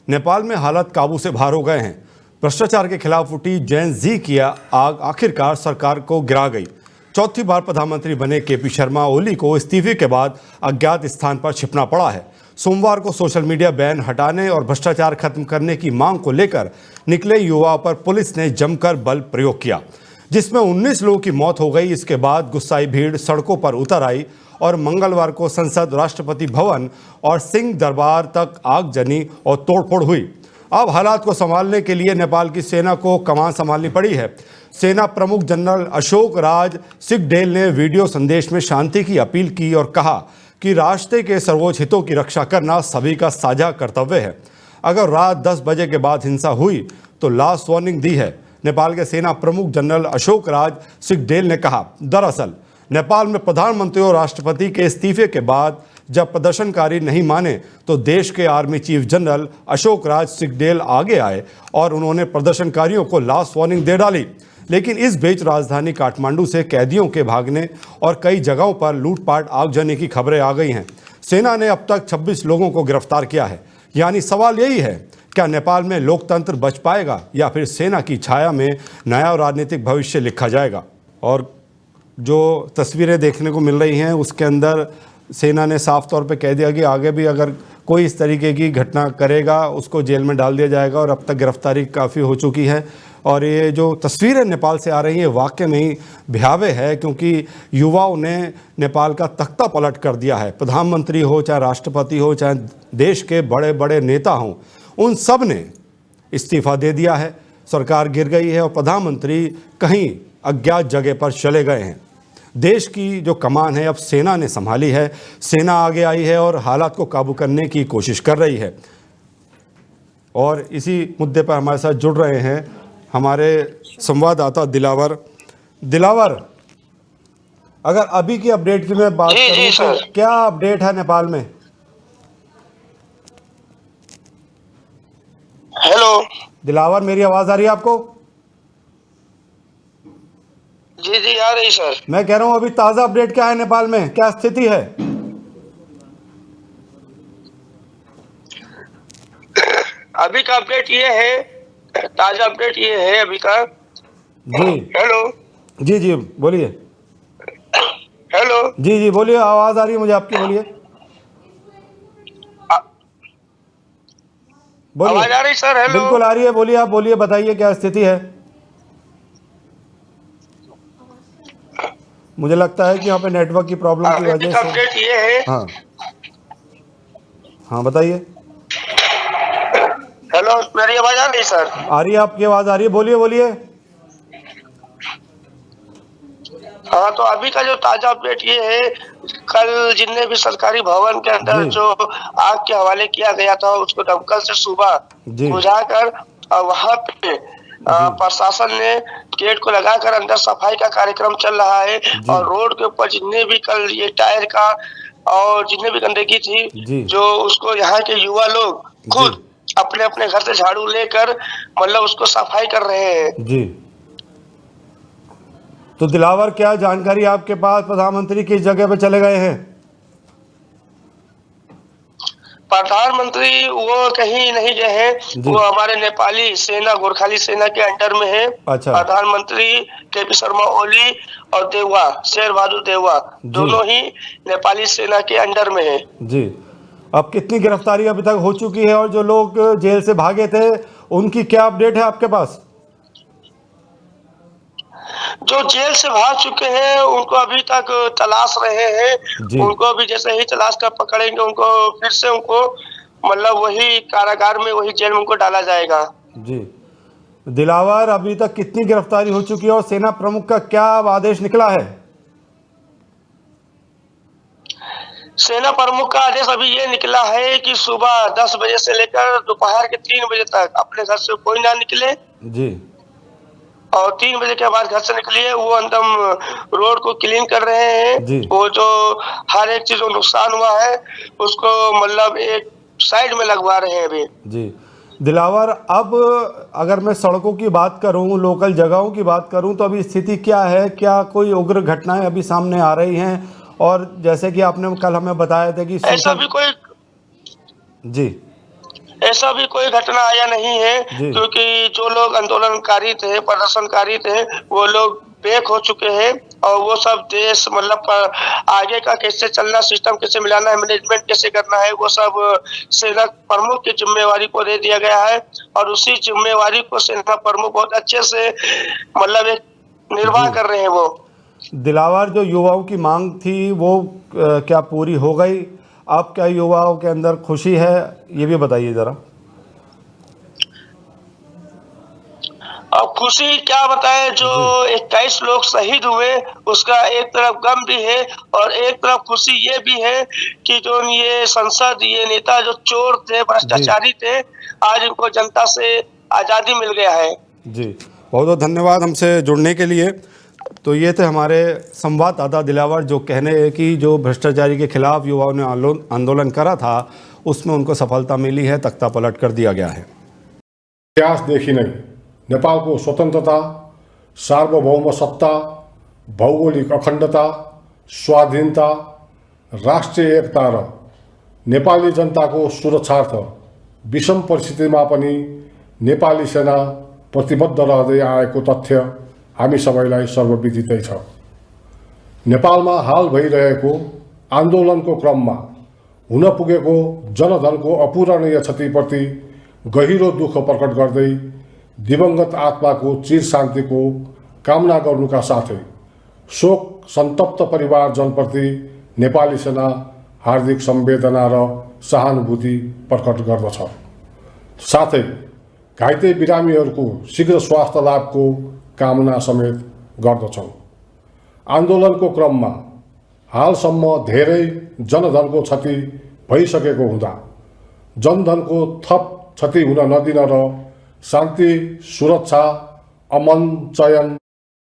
नेपाल में हालात काबू से बाहर हो गए हैं। भ्रष्टाचार के खिलाफ उठी जेन जी की आग आखिरकार सरकार को गिरा गई। चौथी बार प्रधानमंत्री बने केपी शर्मा ओली को इस्तीफे के बाद अज्ञात स्थान पर छिपना पड़ा है। सोमवार को सोशल मीडिया बैन हटाने और भ्रष्टाचार खत्म करने की मांग को लेकर निकले युवाओं पर पुलिस ने जमकर बल प्रयोग किया, जिसमें 19 लोगों की मौत हो गई। इसके बाद गुस्साई भीड़ सड़कों पर उतर आई और मंगलवार को संसद, राष्ट्रपति भवन और सिंह दरबार तक आगजनी और तोड़फोड़ हुई। अब हालात को संभालने के लिए नेपाल की सेना को कमान संभालनी पड़ी है। सेना प्रमुख जनरल अशोक राज सिगडेल ने वीडियो संदेश में शांति की अपील की और कहा कि राष्ट्र के सर्वोच्च हितों की रक्षा करना सभी का साझा कर्तव्य है। अगर रात 10 बजे के बाद हिंसा हुई तो लास्ट वार्निंग दी है। नेपाल के सेना प्रमुख जनरल अशोक राज सिगडेल ने कहा, दरअसल नेपाल में प्रधानमंत्री और राष्ट्रपति के इस्तीफे के बाद जब प्रदर्शनकारी नहीं माने तो देश के army chief general Ashok Raj Sigdel आगे आए और उन्होंने प्रदर्शनकारियों को लास्ट वार्निंग दे डाली। लेकिन इस बीच राजधानी काठमांडू से कैदियों के भागने और कई जगहों पर लूटपाट आगजनी की खबरें आ गई हैं। सेना ने अब तक 26 लोगों को गिरफ्तार किया है। यानी सवाल यही है, क्या नेपाल में लोकतंत्र बच पाएगा या फिर सेना की छाया में नया राजनीतिक भविष्य लिखा जाएगा। और जो तस्वीरें देखने को मिल रही हैं उसके अंदर सेना ने साफ तौर पे कह दिया कि आगे भी अगर कोई इस तरीके की घटना करेगा उसको जेल में डाल दिया जाएगा। और अब तक गिरफ्तारी काफ़ी हो चुकी है। और ये जो तस्वीरें नेपाल से आ रही हैं वाकई में ही भयावह है, क्योंकि युवाओं ने नेपाल का तख्ता पलट कर दिया है। प्रधानमंत्री हो, चाहे राष्ट्रपति हो, चाहे देश के बड़े बड़े नेता हों, उन सब ने इस्तीफा दे दिया है। सरकार गिर गई है और प्रधानमंत्री कहीं अज्ञात जगह पर चले गए हैं। देश की जो कमान है अब सेना ने संभाली है। सेना आगे आई है और हालात को काबू करने की कोशिश कर रही है। और इसी मुद्दे पर हमारे साथ जुड़ रहे हैं हमारे संवाददाता दिलावर, अगर अभी की अपडेट की मैं बात करूं तो क्या अपडेट है नेपाल में? हेलो दिलावर, मेरी आवाज आ रही है आपको? जी जी आ रही सर। मैं कह रहा हूं अभी ताजा अपडेट क्या है नेपाल में, क्या स्थिति है? अभी का अपडेट ये है, ताजा अपडेट ये है अभी का। जी हेलो जी जी बोलिए। हेलो जी जी बोलिए, आवाज आ रही है मुझे आपकी, बोलिए बोलिए। आवाज आ रही सर? हेलो बिल्कुल आ रही है, बोलिए, आप बोलिए, बताइए क्या स्थिति है। मुझे लगता है कि यहाँ पे नेटवर्क की प्रॉब्लम की वजह से अपडेट ये है। हाँ हाँ बताइए। हेलो, मेरी आवाज आ रही सर? आ रही है, आपकी आवाज आ रही है, बोलिए बोलिए। हाँ, तो अभी का जो ताजा अपडेट ये है, कल जितने भी सरकारी भवन के अंदर जो आग के हवाले किया गया था उसको दमकल से सुबह बुझाकर वहां पे प्रशासन ने गेट को लगाकर अंदर सफाई का कार्यक्रम चल रहा है। और रोड के ऊपर जितने भी कल ये टायर का और जितने भी गंदगी थी जो उसको यहाँ के युवा लोग खुद अपने अपने घर से झाड़ू लेकर मतलब उसको सफाई कर रहे हैं। जी, तो दिलावर, क्या जानकारी आपके पास, प्रधानमंत्री किस जगह पे चले गए हैं? प्रधानमंत्री वो कहीं नहीं गए हैं, वो हमारे नेपाली सेना, गोरखाली सेना के अंडर में है। अच्छा। प्रधानमंत्री केपी शर्मा ओली और देवा, शेर बहादुर देवा, दोनों ही नेपाली सेना के अंडर में है। जी, अब कितनी गिरफ्तारी अभी तक हो चुकी है और जो लोग जेल से भागे थे उनकी क्या अपडेट है आपके पास? जो जेल से भाग चुके हैं उनको अभी तक तलाश रहे हैं। उनको भी जैसे ही तलाश कर पकड़ेंगे उनको फिर से उनको मतलब वही कारागार में, वही जेल में उनको डाला जाएगा। जी, दिलावर, अभी तक कितनी गिरफ्तारी हो चुकी है और सेना प्रमुख का क्या आदेश निकला है? सेना प्रमुख का आदेश अभी ये निकला है कि सुबह 10 बजे से लेकर दोपहर के 3 बजे तक अपने घर से कोई ना निकले। जी, और 3 बजे के बाद घर से निकलिए। वो एकदम रोड को क्लीन कर रहे हैं। वो जो हर एक चीज नुकसान हुआ है उसको मतलब एक साइड में लगवा रहे हैं अभी। जी दिलावर, अब अगर मैं सड़कों की बात करूं, लोकल जगहों की बात करूं, तो अभी स्थिति क्या है? क्या कोई उग्र घटनाएं अभी सामने आ रही हैं? और जैसे कि आपने कल हमें बताया था कि ऐसा भी कोई जी ऐसा भी कोई घटना आया नहीं है, जी। क्योंकि जो लोग आंदोलनकारी थे, प्रदर्शनकारी थे, वो लोग बेक हो चुके हैं और वो सब देश मतलब आगे का कैसे चलना, सिस्टम कैसे मिलाना है, मैनेजमेंट कैसे करना है, वो सब सेना प्रमुख की जिम्मेवारी को दे दिया गया है और उसी जिम्मेवारी को सेना प्रमुख बहुत अच्छे से मतलब एक निर्वाह जी। कर रहे हैं वो। दिलावर, जो युवाओं की मांग थी वो क्या पूरी हो गई? अब क्या युवाओं के अंदर खुशी है, ये भी बताइए जरा। अब खुशी क्या बताएं, जो जी। 21 लोग शहीद हुए उसका एक तरफ गम भी है और एक तरफ खुशी ये भी है कि जो ये संसद, ये नेता जो चोर थे, जी। भ्रष्टाचारी थे, आज इनको जनता से आज़ादी मिल गया है। जी, बहुत बहुत धन्यवाद हमसे जुड़ने के लिए। तो ये थे हमारे संवाददाता दिलावर, जो कहने हैं कि जो भ्रष्टाचारी के खिलाफ युवाओं ने आंदोलन करा था उसमें उनको सफलता मिली है, तख्ता पलट कर दिया गया है। इतिहासदेखि नै नेपालको स्वतन्त्रता, सार्वभौम सत्ता, भौगोलिक अखण्डता, स्वाधीनता, राष्ट्रिय एकता र नेपाली जनताको सुरक्षार्थ विषम परिस्थितिमा पनि नेपाली सेना प्रतिबद्ध रहँदै आएको तथ्य हामी सबैलाई सर्वविदितै छ। नेपालमा हाल भइरहेको आन्दोलनको क्रममा हुन पुगेको जनधनको अपूरणीय क्षतिप्रति गहिरो दुःख प्रकट गर्दै दिवंगत आत्माको चिर शान्तिको कामना गर्नुका साथै शोक सन्तप्त परिवारजनप्रति नेपाली सेना हार्दिक संवेदना र सहानुभूति प्रकट गर्दछ। साथै घाइते बिरामीहरूको शीघ्र स्वास्थ्य लाभको कामना समेत गर्दछौँ। आन्दोलनको क्रममा हालसम्म धेरै जनधनको क्षति भइसकेको हुँदा जनधनको थप क्षति हुन नदिन र शान्ति, सुरक्षा, अमन, चयन